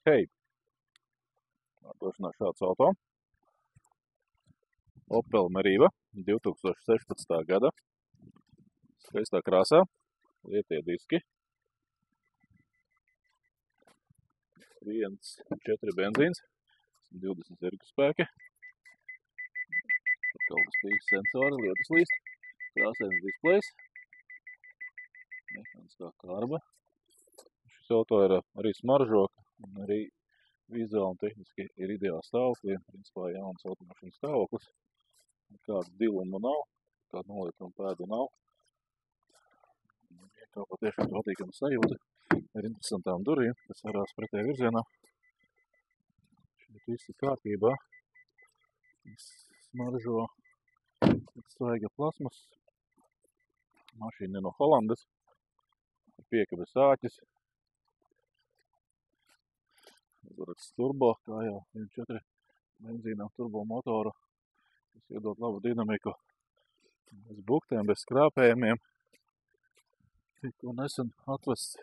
Hei, atdošanās šāds auto. Opel Meriva 2016. gada. Skaistā krāsā, lietie diski. 1.4 benzīns, 20 zirgu spēki. Kaut kas pīks sensori, lietus līst, krāsains displejs, mehāniskā karba. Šis auto ir arī smaržoka un arī vizuāli un tehniski ir ideāls stāvoklī. Principā jauns automašīnas stāvoklis. Kāda diluma nav, kāda nolietuma pēda nav. Kā patiešām patīkama sajūta ar interesantām durvīm, kas varās pretējā virzienā. Šeit viss ir kārtībā. Smaržo svaiga plasmas. Mašīna no Holandas. Piekabes āķis. Uzvaraksts turbo, kā jau 1.4 benzīnā turbo motoru, kas iedod labu dinamiku. Bez buktēm, bez skrāpējumiem. Tikko nesen atvests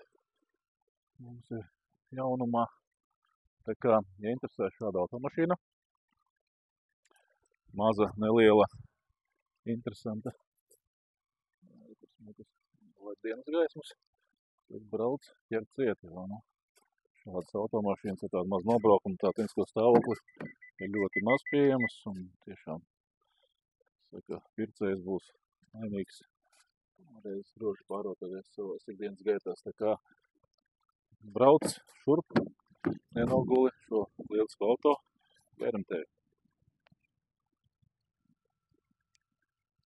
mums ir jaunumā. Tā kā, ja interesē šāda automašīna, maza, neliela, interesanta, lai dienas gaismas, kas brauc, ķer cieti. Šādas automašīnas ar tādu maz nobraukumu, tā tehnisko stāvokli ir ļoti maz pieejamas un tiešām, saka, pircējs būs laimīgs. Reiz droši pārototies savās ikdienas gaitās, tā kā brauc šurp, nenoguli šo lielisku auto, ķeram tevi.